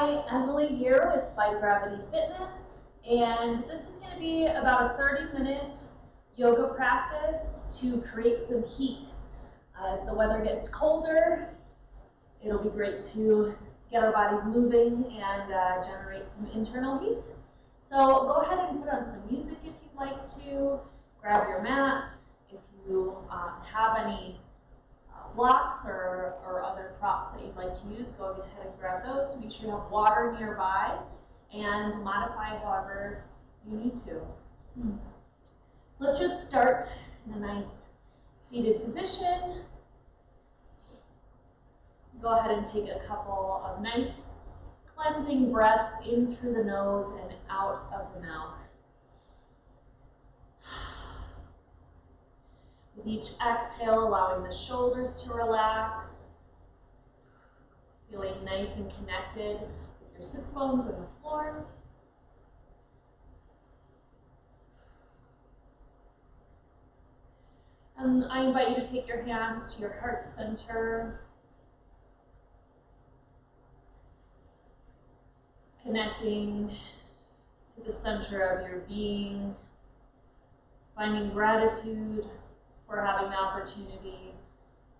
Hi, Emily here with Fight Gravity Fitness, and this is going to be about a 30-minute yoga practice to create some heat. As the weather gets colder, it'll be great to get our bodies moving and generate some internal heat. So go ahead and put on some music if you'd like to. Grab your mat. If you have any blocks or other props that you'd like to use, go ahead and grab those. Make sure you have water nearby and modify however you need to. Let's just start in a nice seated position. Go ahead and take a couple of nice cleansing breaths in through the nose and out of the mouth. With each exhale, allowing the shoulders to relax, feeling nice and connected with your sits bones and the floor. And I invite you to take your hands to your heart center, connecting to the center of your being, finding gratitude for having the opportunity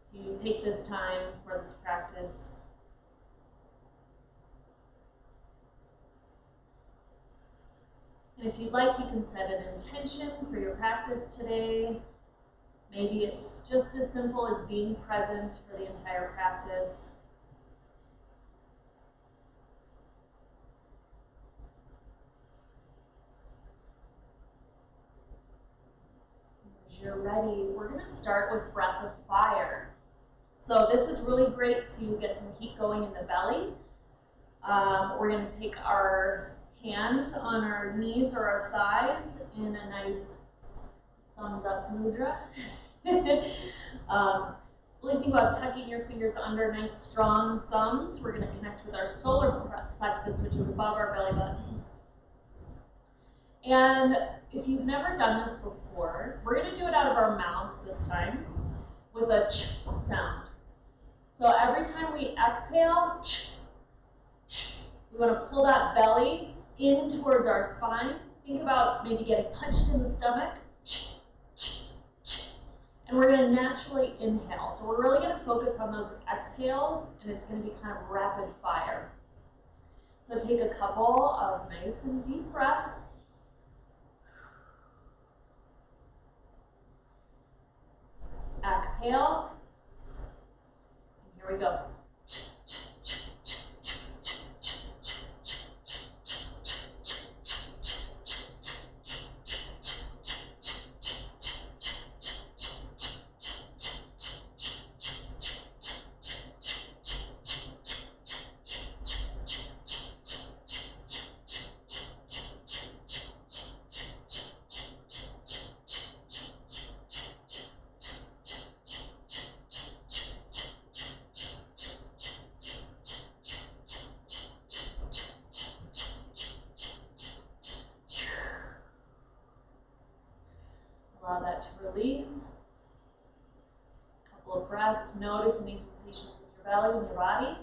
to take this time for this practice. And if you'd like, you can set an intention for your practice today. Maybe it's just as simple as being present for the entire practice. You're ready, we're going to start with breath of fire. So this is really great to get some heat going in the belly. We're going to take our hands on our knees or our thighs in a nice thumbs up mudra. Really think about tucking your fingers under nice strong thumbs. We're going to connect with our solar plexus, which is above our belly button. And if you've never done this before, we're going to do it out of our mouths this time with a ch sound. So every time we exhale, ch, ch, we want to pull that belly in towards our spine. Think about maybe getting punched in the stomach. Ch, ch, ch. And we're going to naturally inhale. So we're really going to focus on those exhales, and it's going to be kind of rapid fire. So take a couple of nice and deep breaths. Exhale, and here we go. Allow that to release. A couple of breaths. Notice any sensations in your belly and your body.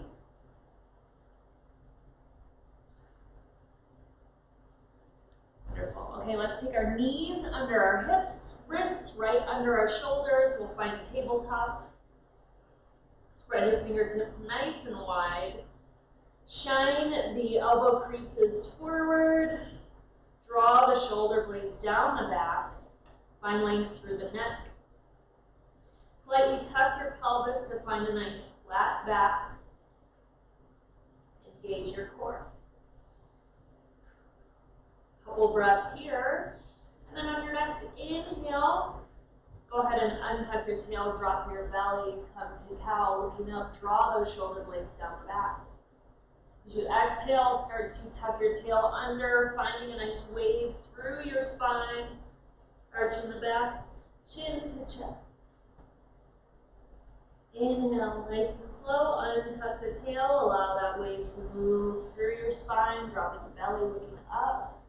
Wonderful. Okay, let's take our knees under our hips, wrists right under our shoulders. We'll find a tabletop. Spread your fingertips nice and wide. Shine the elbow creases forward. Draw the shoulder blades down the back. Find length through the neck. Slightly tuck your pelvis to find a nice flat back. Engage your core. Couple breaths here. And then on your next inhale, go ahead and untuck your tail, drop your belly, come to cow, looking up, draw those shoulder blades down the back. As you exhale, start to tuck your tail under, finding a nice wave through your spine. Arch in the back, chin to chest. Inhale, nice and slow, untuck the tail, allow that wave to move through your spine, dropping the belly, looking up.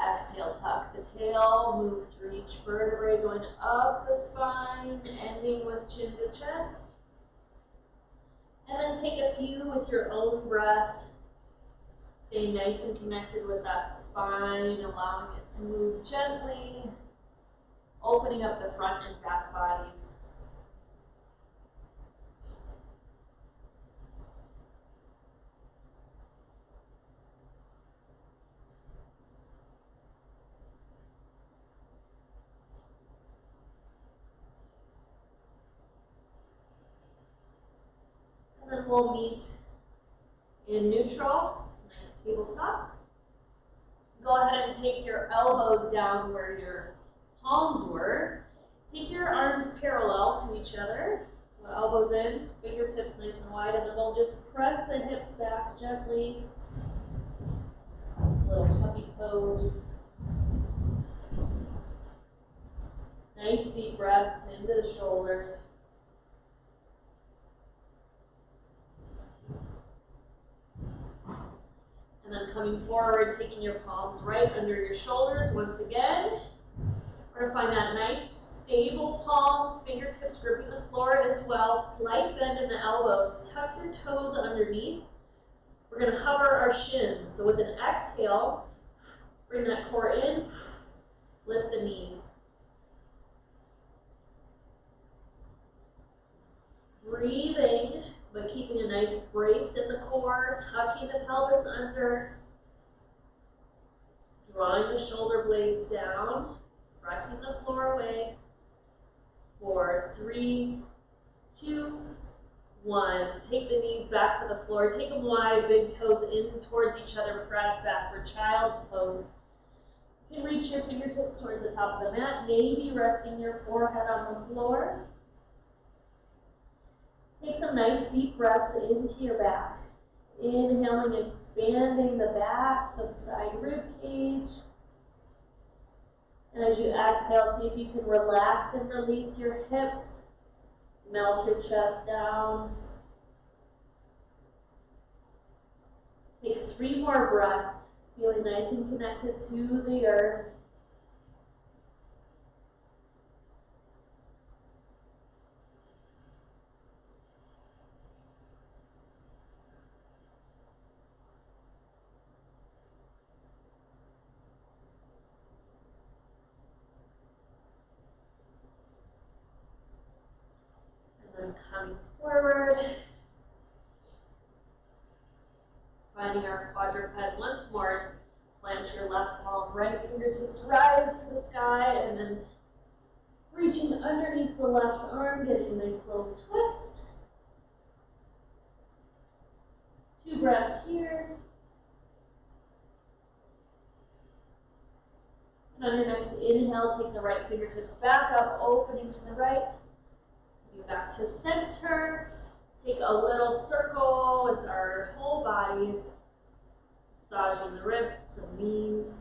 Exhale, tuck the tail, move through each vertebrae, going up the spine, ending with chin to chest. And then take a few with your own breath. Stay nice and connected with that spine, allowing it to move gently, opening up the front and back bodies. And then we'll meet in neutral, nice tabletop. Go ahead and take your elbows down where your palms were. Take your arms parallel to each other. So elbows in, fingertips nice and wide, and then we'll just press the hips back gently. This little puppy pose. Nice deep breaths into the shoulders. And then coming forward, taking your palms right under your shoulders once again. We're going to find that nice, stable palms, fingertips gripping the floor as well. Slight bend in the elbows. Tuck your toes underneath. We're going to hover our shins. So with an exhale, bring that core in, lift the knees. Breathing, but keeping a nice brace in the core, tucking the pelvis under, drawing the shoulder blades down, pressing the floor away. 4, 3, 2, 1. Take the knees back to the floor. Take them wide, big toes in towards each other. Press back for child's pose. You can reach your fingertips towards the top of the mat, maybe resting your forehead on the floor. Take some nice deep breaths into your back. Inhaling, expanding the back, the side rib cage. And as you exhale, see if you can relax and release your hips. Melt your chest down. Take 3 more breaths, feeling nice and connected to the earth. And then coming forward, finding our quadruped once more. Plant your left palm, right fingertips rise to the sky, and then reaching underneath the left arm, getting a nice little twist. 2 breaths here. And on your next inhale, take the right fingertips back up, opening to the right. Coming back to center. Let's take a little circle with our whole body, massaging the wrists and knees.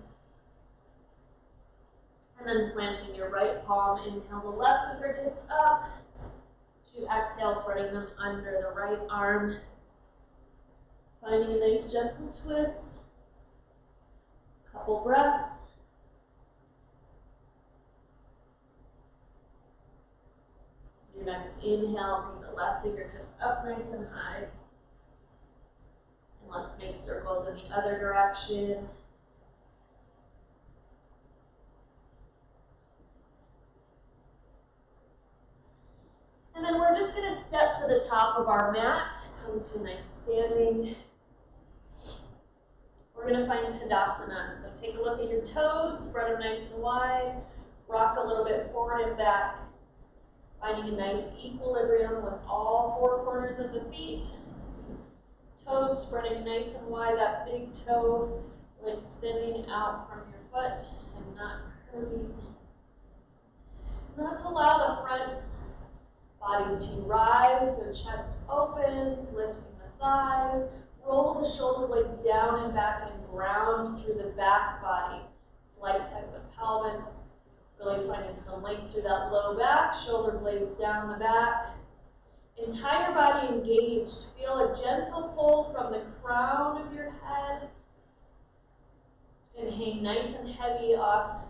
And then planting your right palm, inhale the left fingertips up. As you exhale, threading them under the right arm. Finding a nice gentle twist. Couple breaths. Your next inhale, take the left fingertips up nice and high. And let's make circles in the other direction. And then we're just going to step to the top of our mat, come to a nice standing. We're going to find Tadasana. So take a look at your toes, spread them nice and wide, rock a little bit forward and back, finding a nice equilibrium with all 4 corners of the feet. Toes spreading nice and wide, that big toe extending out from your foot and not curving. And let's allow the front body to rise, so chest opens, lifting the thighs. Roll the shoulder blades down and back and ground through the back body. Slight tug of the pelvis, really finding some length through that low back, shoulder blades down the back. Entire body engaged. Feel a gentle pull from the crown of your head and hang nice and heavy off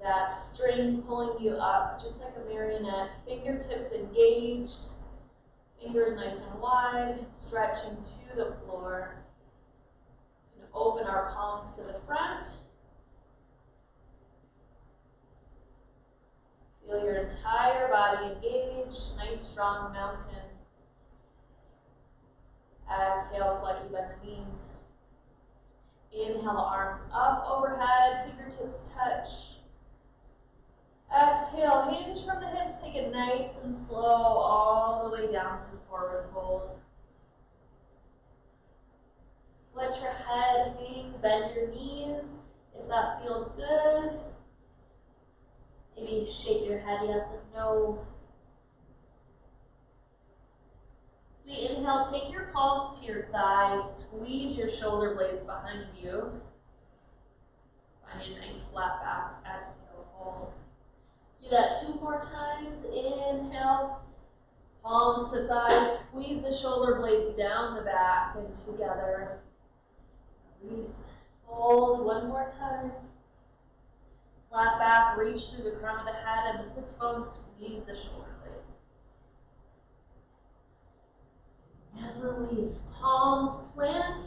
that string pulling you up, just like a marionette. Fingertips engaged. Fingers nice and wide, stretching to the floor. And open our palms to the front. Feel your entire body engage. Nice strong mountain. Exhale, slightly bend the knees. Inhale the arms up overhead, fingertips touch. Exhale, hinge from the hips, take it nice and slow all the way down to forward fold. Let your head hang, bend your knees if that feels good. Maybe shake your head yes and no. As we inhale, take your palms to your thighs, squeeze your shoulder blades behind you. Find a nice flat back, exhale, fold. Let's do that 2 more times. Inhale, palms to thighs, squeeze the shoulder blades down the back and together. Release, fold, 1 more time. Flat back, reach through the crown of the head and the sits bones, squeeze the shoulder blades. And release, palms plant.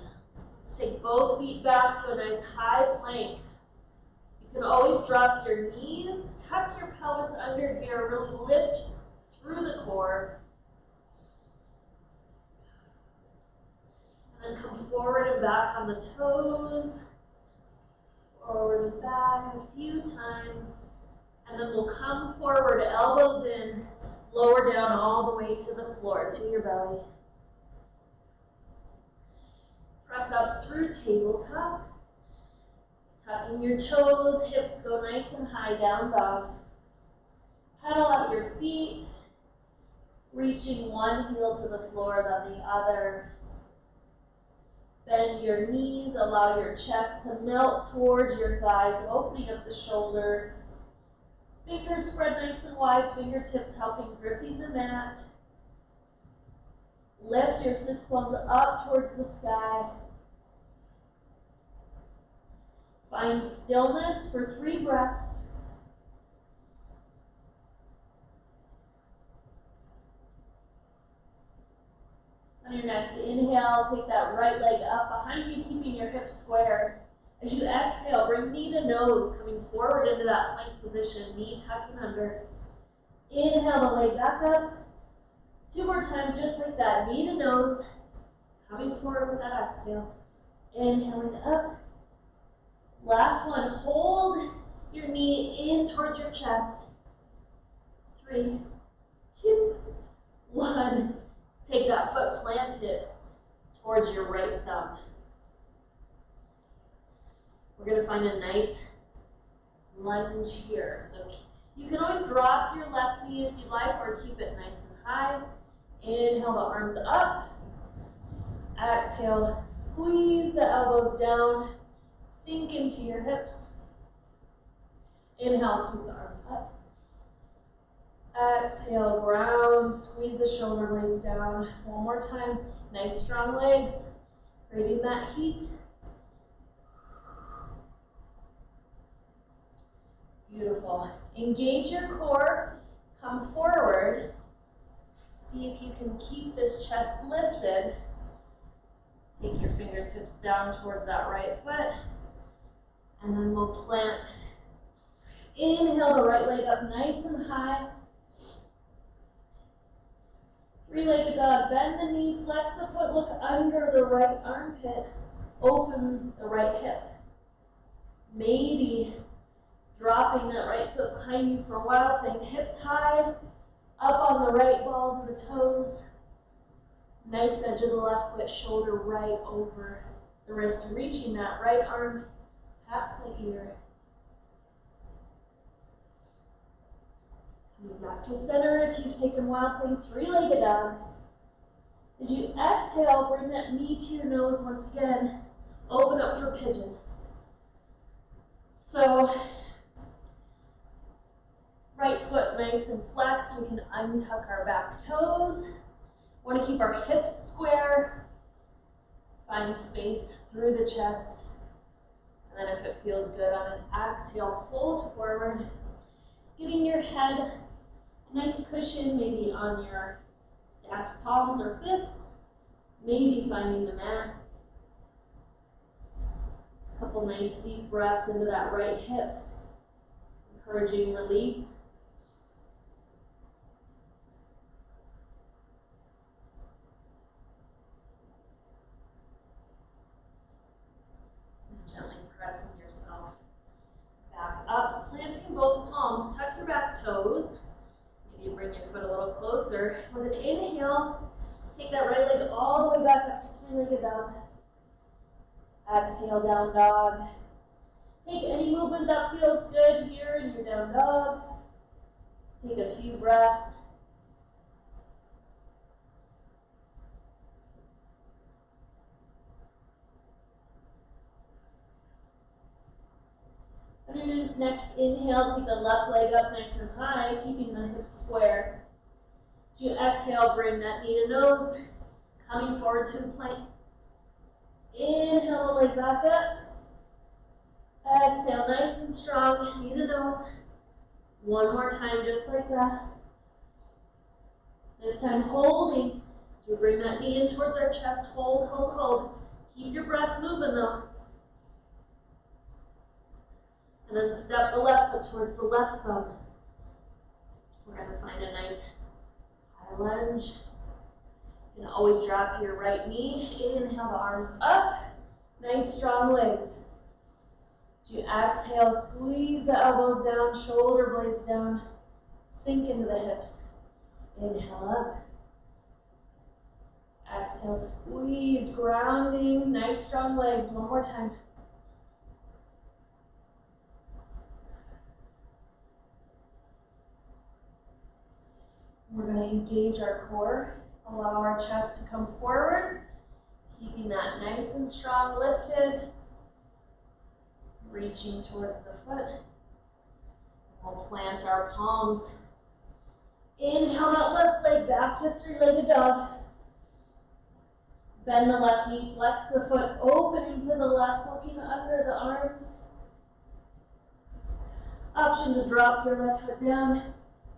Let's take both feet back to a nice high plank. You can always drop your knees, tuck your pelvis under here, really lift through the core. And then come forward and back on the toes. Forward and back a few times. And then we'll come forward, elbows in, lower down all the way to the floor, to your belly. Press up through tabletop. Tucking your toes, hips go nice and high, down dog. Pedal out your feet, reaching one heel to the floor, then the other. Bend your knees, allow your chest to melt towards your thighs, opening up the shoulders. Fingers spread nice and wide, fingertips helping gripping the mat. Lift your sits bones up towards the sky. Find stillness for 3 breaths. On your next inhale, take that right leg up behind you, keeping your hips square. As you exhale, bring knee to nose, coming forward into that plank position, knee tucking under. Inhale the leg back up. 2 more times, just like that, knee to nose, coming forward with that exhale. Inhaling up. Last one, hold your knee in towards your chest. 3, 2, 1. Take that foot planted towards your right thumb. We're going to find a nice lunge here. So you can always drop your left knee if you like, or keep it nice and high. Inhale the arms up. Exhale, squeeze the elbows down. Sink into your hips. Inhale, sweep the arms up. Exhale, ground, squeeze the shoulder blades down. One more time. Nice strong legs, creating that heat. Beautiful. Engage your core, come forward. See if you can keep this chest lifted. Take your fingertips down towards that right foot. And then we'll plant. Inhale the right leg up nice and high. 3-legged dog, bend the knee, flex the foot, look under the right armpit, open the right hip. Maybe dropping that right foot behind you for a while thing. Hips high, up on the right balls of the toes. Nice edge of the left foot, shoulder right over the wrist, reaching that right arm past the ear. Coming back to center if you've taken wild thing, 3-legged dog. As you exhale, bring that knee to your nose once again. Open up for pigeon. So, right foot nice and flex. We can untuck our back toes. Want to keep our hips square. Find space through the chest. And then if it feels good on an exhale, fold forward. Giving your head a nice cushion, maybe on your stacked palms or fists, maybe finding the mat. A couple nice deep breaths into that right hip, encouraging release. And gently pressing yourself back up, planting both palms, tuck your back toes. Maybe bring your foot a little closer. With an inhale, take that right leg all the way back up to three-legged dog. Exhale, down dog. Take any movement that feels good here in your down dog. Take a few breaths. On your next inhale, take the left leg up nice and high, keeping the hips square. As you exhale, bring that knee to nose, coming forward to a plank. Inhale the leg back up. Exhale, nice and strong, knee to nose. One more time, just like that. This time holding. You bring that knee in towards our chest. Hold, hold, hold. Keep your breath moving though. And then step the left foot towards the left thumb. We're going to find a nice high lunge. You can always drop your right knee. Inhale the arms up. Nice strong legs. As you exhale, squeeze the elbows down, shoulder blades down. Sink into the hips. Inhale up. Exhale, squeeze, grounding. Nice strong legs. One more time. We're going to engage our core, allow our chest to come forward, keeping that nice and strong lifted, reaching towards the foot. We'll plant our palms. Inhale that left leg back to three-legged dog. Bend the left knee, flex the foot, opening to the left, looking under the arm. Option to drop your left foot down.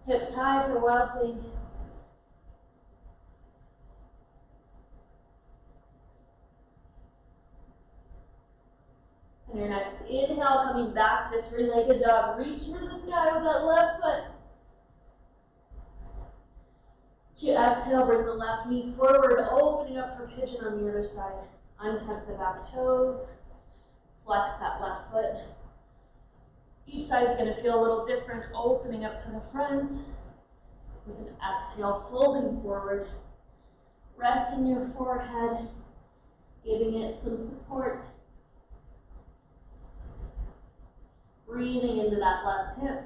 Hips high for wild plank. And your next inhale, coming back to three-legged dog. Reach for the sky with that left foot. As you exhale, bring the left knee forward, opening up for pigeon on the other side. Untuck the back toes. Flex that left foot. Each side is going to feel a little different, opening up to the front. With an exhale, folding forward. Resting your forehead, giving it some support. Breathing into that left hip.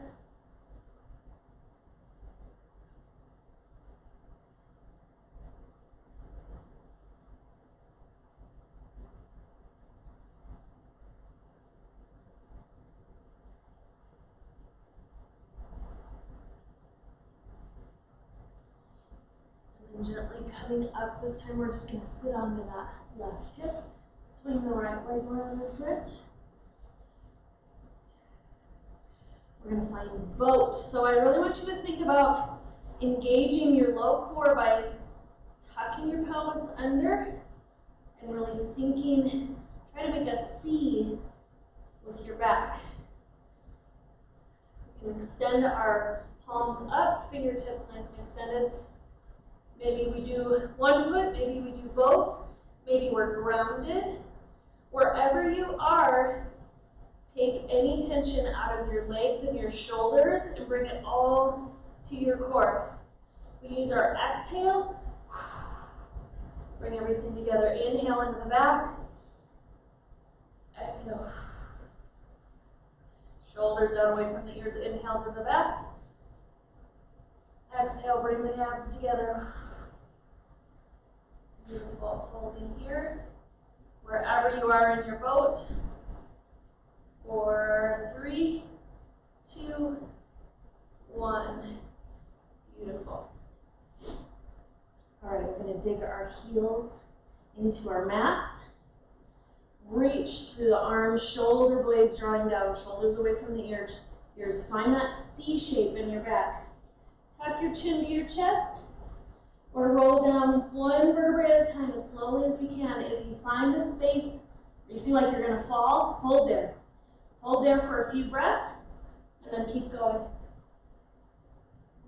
And gently coming up, this time we're just going to sit onto that left hip. Swing the right leg around in front. We're going to find boat. So I really want you to think about engaging your low core by tucking your pelvis under and really sinking. Try to make a C with your back. We can extend our palms up, fingertips nice and extended. Maybe we do one foot, maybe we do both. Maybe we're grounded. Wherever you are, take any tension out of your legs and your shoulders and bring it all to your core. We use our exhale. Bring everything together. Inhale into the back. Exhale. Shoulders down away from the ears. Inhale to the back. Exhale, bring the abs together. Beautiful. Holding here. Wherever you are in your boat. 4, 3, 2, 1. Beautiful. All right, we're going to dig our heels into our mats. Reach through the arms, shoulder blades drawing down, shoulders away from the ears. Find that C shape in your back. Tuck your chin to your chest or roll find a space where you feel like you're going to fall, hold there. Hold there for a few breaths, and then keep going.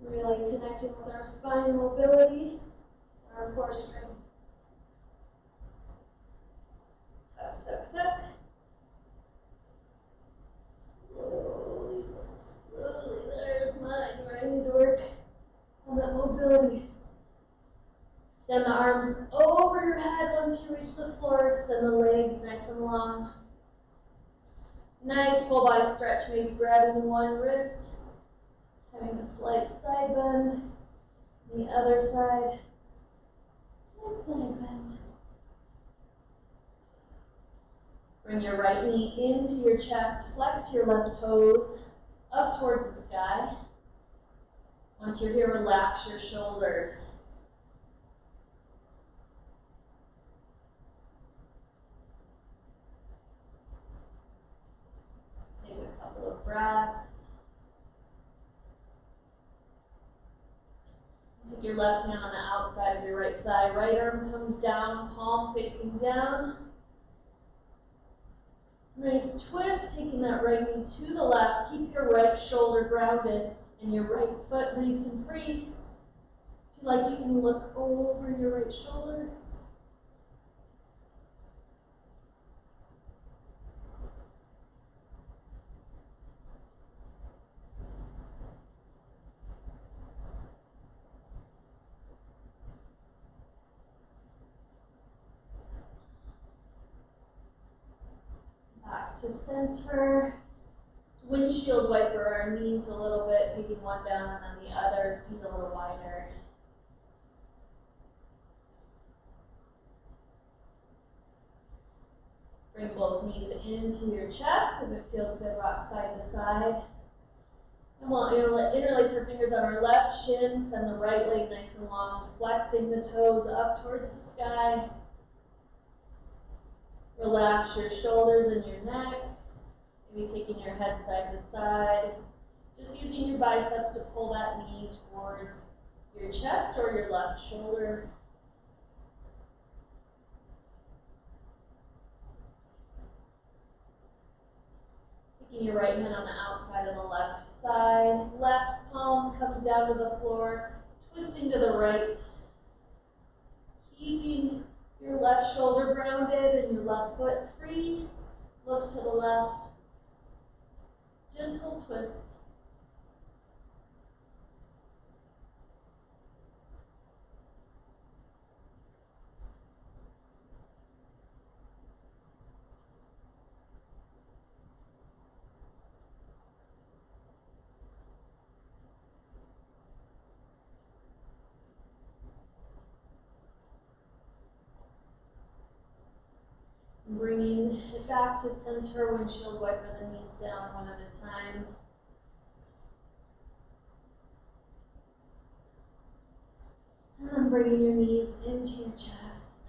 Really connecting with our spine mobility, our core strength. Tuck, tuck, tuck. Slowly, slowly, there's mine where I need to work on that mobility. Extend the arms over your head once you reach the floor. Extend the legs nice and long. Nice full body stretch, maybe grabbing one wrist, having a slight side bend. The other side, slight side bend. Bring your right knee into your chest, flex your left toes up towards the sky. Once you're here, relax your shoulders. Take a couple of breaths. Take your left hand on the outside of your right thigh. Right arm comes down, palm facing down. Nice twist, taking that right knee to the left. Keep your right shoulder grounded and your right foot nice and free. Feel like you can look over your right shoulder. Back to center. Let's windshield wiper our knees a little bit, taking one down and then the other, feet a little wider. Bring both knees into your chest. If it feels good, rock side to side. And we'll interlace our fingers on our left shin, send the right leg nice and long, flexing the toes up towards the sky. Relax your shoulders and your neck. Maybe taking your head side to side. Just using your biceps to pull that knee towards your chest or your left shoulder. Taking your right hand on the outside of the left thigh. Left palm comes down to the floor, twisting to the right. Keeping your left shoulder grounded and your left foot free. Look to the left. Gentle twist. Bringing it back to center, windshield wiper the knees down one at a time. And then bringing your knees into your chest.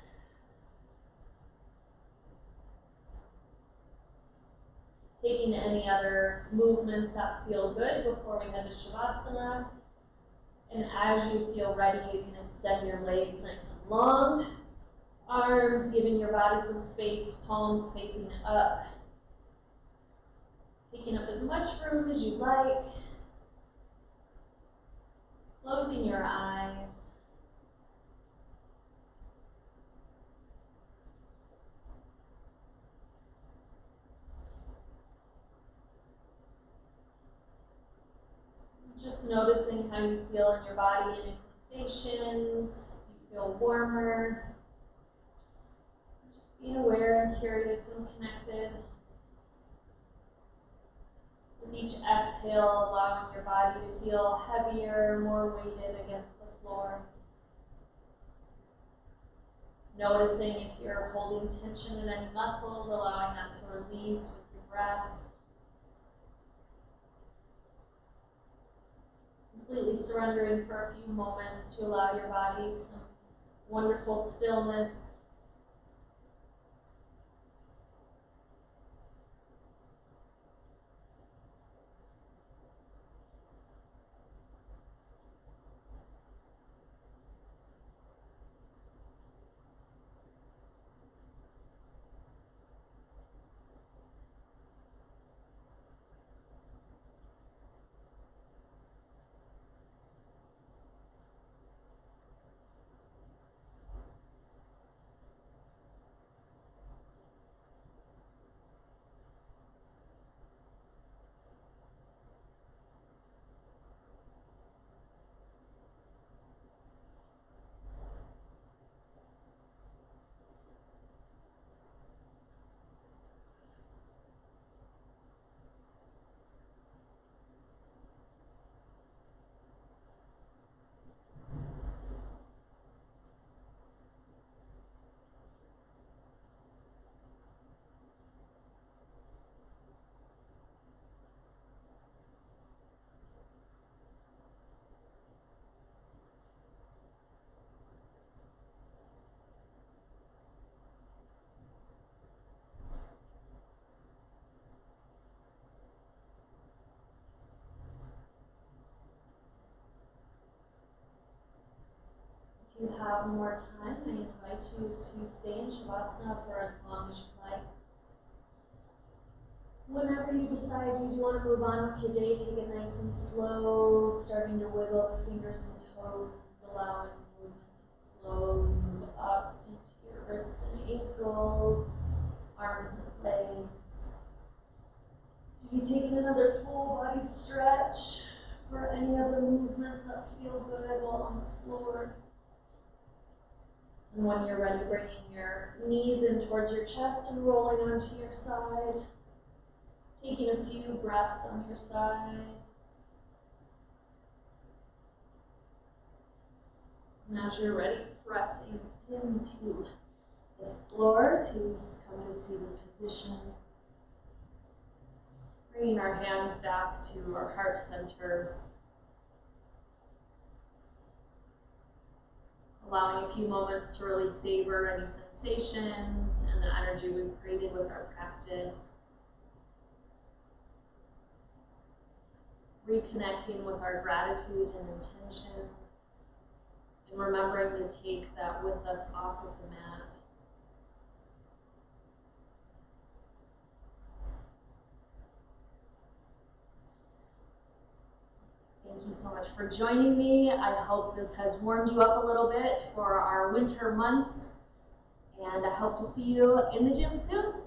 Taking any other movements that feel good before we head to Shavasana. And as you feel ready, you can extend your legs nice and long. Arms, giving your body some space, palms facing up. Taking up as much room as you like. Closing your eyes. Just noticing how you feel in your body, any sensations. You feel warmer. Being aware and curious and connected. With each exhale, allowing your body to feel heavier, more weighted against the floor. Noticing if you're holding tension in any muscles, allowing that to release with your breath. Completely surrendering for a few moments to allow your body some wonderful stillness. If you have more time, I invite you to stay in Shavasana for as long as you'd like. Whenever you decide you do want to move on with your day, take it nice and slow, starting to wiggle the fingers and toes, allowing movement to slowly move up into your wrists and ankles, arms and legs. Maybe taking another full body stretch for any other movements that feel good while on the floor. And when you're ready, bringing your knees in towards your chest and rolling onto your side. Taking a few breaths on your side. And as you're ready, pressing into the floor to come to seated position. Bringing our hands back to our heart center. Allowing a few moments to really savor any sensations and the energy we've created with our practice. Reconnecting with our gratitude and intentions, and remembering to take that with us off of the mat. Thank you so much for joining me. I hope this has warmed you up a little bit for our winter months, and I hope to see you in the gym soon.